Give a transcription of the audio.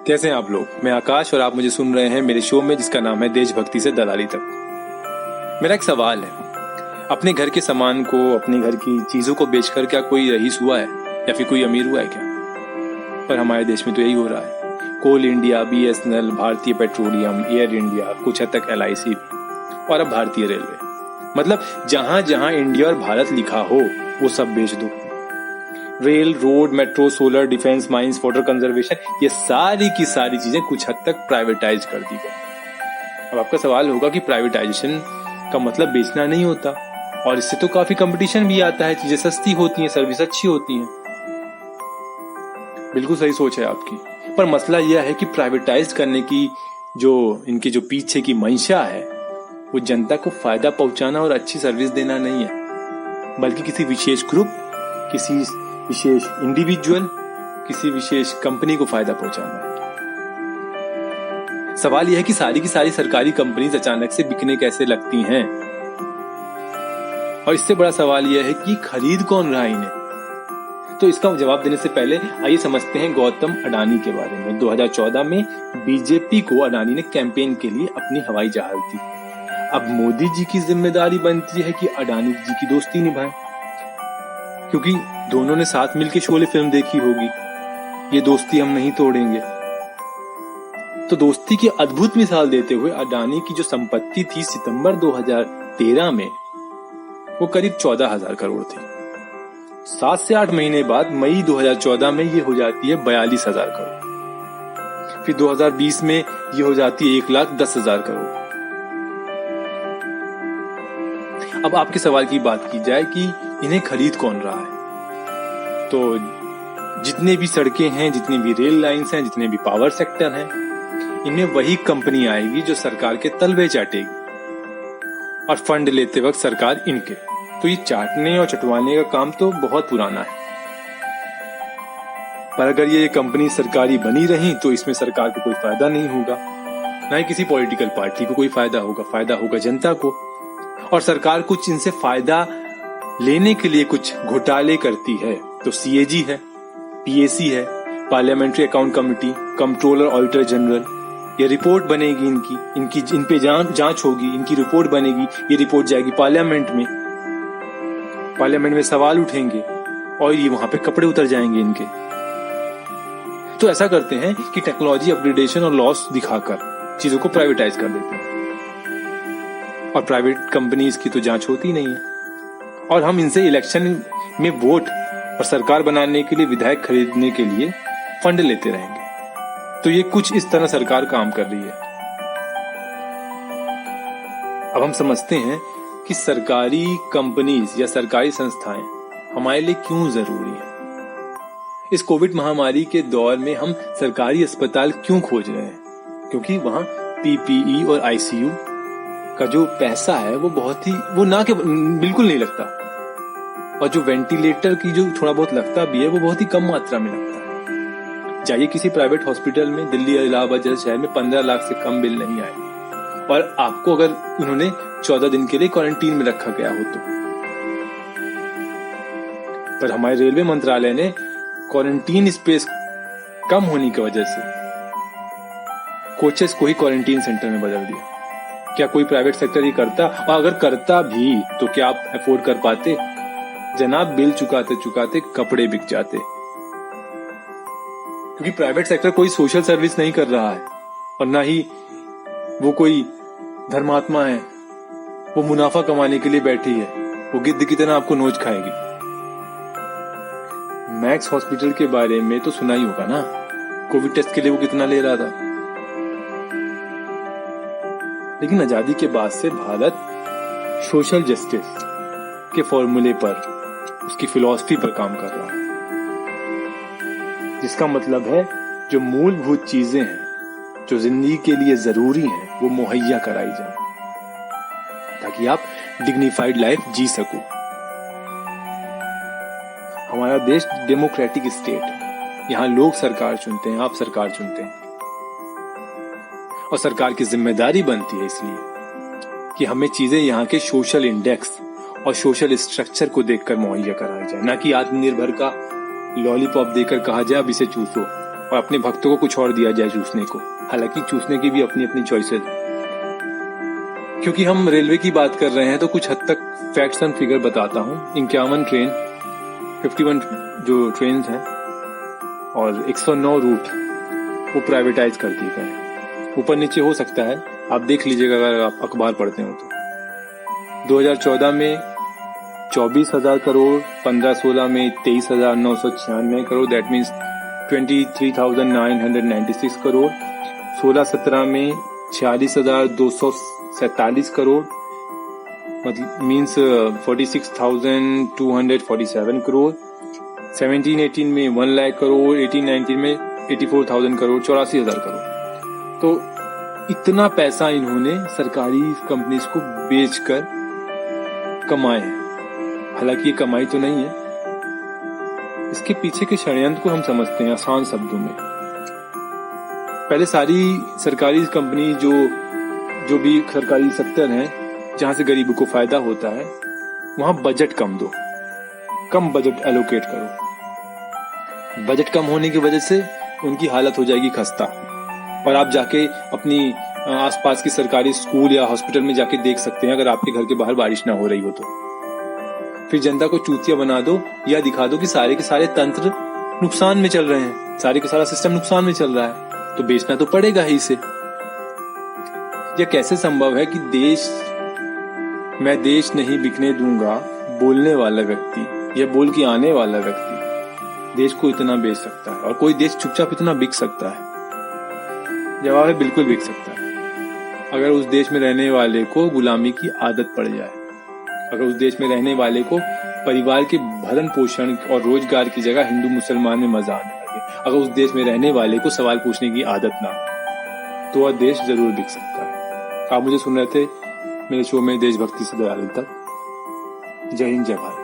कैसे हैं आप लोग? मैं आकाश और आप मुझे सुन रहे हैं मेरे शो में जिसका नाम है देशभक्ति से दलाली तक। मेरा एक सवाल है, अपने घर के सामान को, अपने घर की चीजों को बेचकर क्या कोई रईस हुआ है या फिर कोई अमीर हुआ है क्या? पर हमारे देश में तो यही हो रहा है। कोल इंडिया, BSNL, भारतीय पेट्रोलियम, एयर इंडिया, कुछ हद तक LIC भी, और अब भारतीय रेलवे। मतलब जहां जहां इंडिया और भारत लिखा हो वो सब बेच दो। Rail, road, metro, solar, defence, mines, water conservation, ये सारी की सारी चीजें कुछ हद तक प्राइवेटाइज कर दी गई। अब आपका सवाल होगा कि प्राइवेटाइजेशन का मतलब बेचना नहीं होता, और इससे तो काफी कंपटीशन भी आता है, चीजें सस्ती होती हैं, सर्विस अच्छी होती है। बिल्कुल सही सोच है आपकी, पर मसला यह है कि प्राइवेटाइज करने की इनके जो पीछे की मंशा है वो जनता को फायदा पहुंचाना और अच्छी सर्विस देना नहीं है, बल्कि किसी विशेष ग्रुप, किसी विशेष इंडिविजुअल, किसी विशेष कंपनी को फायदा पहुंचाना है। सवाल यह है कि सारी की सारी सरकारी कंपनीज अचानक से बिकने कैसे लगती हैं, और इससे बड़ा सवाल यह है कि खरीद कौन रहा इन्हें। तो इसका जवाब देने से पहले आइए समझते हैं गौतम अडानी के बारे में। 2014 में बीजेपी को अडानी ने कैंपेन के लिए अपनी हवाई जहाज दी। अब मोदी जी की जिम्मेदारी बनती है कि अडानी जी की दोस्ती निभाएं, क्योंकि दोनों ने साथ मिलकर शोले फिल्म देखी होगी, ये दोस्ती हम नहीं तोड़ेंगे। तो दोस्ती की अद्भुत मिसाल देते हुए अडानी की जो संपत्ति थी सितंबर 2013 में वो करीब 14,000 करोड़ थी। 7 से 8 महीने बाद मई 2014 में ये हो जाती है 42,000 करोड़। फिर 2020 में ये हो जाती है 1,10,000 करोड़। अब आपके सवाल की बात की जाए कि इन्हें खरीद कौन रहा है, तो जितने भी सड़कें हैं, जितनी भी रेल लाइंस हैं, जितने भी पावर सेक्टर हैं, इनमें वही कंपनी आएगी जो सरकार के तलवे चाटेगी, और फंड लेते वक्त सरकार इनके। तो ये चाटने और चटवाने का काम तो बहुत पुराना है। पर अगर ये कंपनी सरकारी बनी रही तो इसमें सरकार को कोई फायदा नहीं होगा, ना ही किसी पॉलिटिकल पार्टी को कोई फायदा होगा जनता को। और सरकार कुछ इनसे फायदा लेने के लिए कुछ घोटाले करती है तो CAG है, PAC है, parliamentary account committee, controller auditor general, ये रिपोर्ट बनेगी इनकी इन पे जांच होगी, इनकी रिपोर्ट बनेगी, ये रिपोर्ट जाएगी पार्लियामेंट में सवाल उठेंगे और ये वहां पे कपड़े उतर जाएंगे इनके। तो ऐसा करते हैं कि टेक्नोलॉजी अपग्रेडेशन और लॉस दिखाकर चीजों को प्राइवेटाइज कर देते हैं, और प्राइवेट कंपनीज की तो जांच होती नहीं है, और हम इनसे इलेक्शन में वोट और सरकार बनाने के लिए विधायक खरीदने के लिए फंड लेते रहेंगे। तो ये कुछ इस तरह सरकार काम कर रही है। अब हम समझते हैं कि सरकारी कंपनीज या सरकारी संस्थाएं हमारे लिए क्यों जरूरी है। इस कोविड महामारी के दौर में हम सरकारी अस्पताल क्यों खोज रहे हैं? क्योंकि वहां PPE और ICU का जो पैसा है वो बिल्कुल नहीं लगता, और जो वेंटिलेटर की जो थोड़ा बहुत लगता भी है वो बहुत ही कम मात्रा में लगता है। जाइए किसी प्राइवेट हॉस्पिटल में, दिल्ली या इलाहाबाद जैसे शहर में 15 लाख से कम बिल नहीं आएगा, और आपको अगर उन्होंने 14 दिन के लिए क्वारंटीन में रखा गया हो तो। पर हमारे रेलवे मंत्रालय ने क्वारंटीन स्पेस कम होने की वजह से कोचेस को ही क्वारंटीन सेंटर में बदल दिया। क्या कोई प्राइवेट सेक्टर ये करता? और अगर करता भी तो क्या आप अफोर्ड कर पाते? जनाब, बिल चुकाते कपड़े बिक जाते, क्योंकि प्राइवेट सेक्टर कोई सोशल सर्विस नहीं कर रहा है, और ना ही वो कोई धर्मात्मा है। वो मुनाफा कमाने के लिए बैठी है, वो गिद्ध की तरह आपको नोच खाएगी। मैक्स हॉस्पिटल के बारे में तो सुना ही होगा ना, कोविड टेस्ट के लिए वो कितना ले रहा था। लेकिन आजादी के बाद से भारत सोशल जस्टिस के फॉर्मूले पर, उसकी फिलॉसफी पर काम कर रहा है, जिसका मतलब है जो मूलभूत चीजें हैं जो जिंदगी के लिए जरूरी हैं वो मुहैया कराई जाए, ताकि आप डिग्निफाइड लाइफ जी सको। हमारा देश डेमोक्रेटिक स्टेट है, यहाँ लोग सरकार चुनते हैं, आप सरकार चुनते हैं, और सरकार की जिम्मेदारी बनती है इसलिए कि हमें चीजें यहाँ के सोशल इंडेक्स और सोशल स्ट्रक्चर को देखकर मुहैया कराया जाए, ना कि आत्मनिर्भर का लॉलीपॉप देकर कहा जाए अब इसे चूसो। और अपने भक्तों को कुछ और दिया जाए चूसने को। हालांकि चूसने की भी अपनी अपनी चॉइसेस। क्योंकि हम रेलवे की बात कर रहे हैं तो कुछ हद तक फैक्ट्स एंड फिगर बताता हूँ। 51 ट्रेन, 51 जो ट्रेन हैं और 109 रूट वो प्राइवेटाइज कर दिए गए हैं। ऊपर नीचे हो सकता है, आप देख लीजिएगा अगर आप अखबार पढ़ते हो तो। 2014 में 24,000 करोड़, 15-16 में 23,996 करोड़, दैट मीन्स 23,996 करोड़, 16-17 में 46,247 करोड़, मतलब मीन्स 46,247 करोड़, 17-18 में 1 लाख करोड़, 18-19 में 84,000 करोड़, 84,000 करोड़। तो इतना पैसा इन्होंने सरकारी कंपनीज को बेचकर कमाए हैं। हालांकि ये कमाई तो नहीं है, इसके पीछे के षड्यंत्र को हम समझते हैं आसान शब्दों में। पहले सारी सरकारी कंपनी जो भी सरकारी सेक्टर है जहां से गरीबों को फायदा होता है वहां बजट कम दो, कम बजट एलोकेट करो। बजट कम होने की वजह से उनकी हालत हो जाएगी खस्ता। और आप जाके अपनी आसपास की सरकारी स्कूल या हॉस्पिटल में जाके देख सकते हैं, अगर आपके घर के बाहर बारिश ना हो रही हो तो। फिर जनता को चूतिया बना दो या दिखा दो कि सारे के सारे तंत्र नुकसान में चल रहे हैं, सारे का सारा सिस्टम नुकसान में चल रहा है, तो बेचना तो पड़ेगा ही इसे। यह कैसे संभव है कि मैं देश नहीं बिकने दूंगा बोलने वाला व्यक्ति, यह बोल के आने वाला व्यक्ति देश को इतना बेच सकता है, और कोई देश चुपचाप इतना बिक सकता है? जवाब है बिल्कुल बिक सकता है, अगर उस देश में रहने वाले को गुलामी की आदत पड़ जाए, अगर उस देश में रहने वाले को परिवार के भरण पोषण और रोजगार की जगह हिंदू मुसलमान में मजा आने लगे, अगर उस देश में रहने वाले को सवाल पूछने की आदत ना हो, तो वह देश जरूर बिक सकता है। आप मुझे सुन रहे थे मेरे शो में देशभक्ति से दयालु तक। जय हिंद, जय भारत।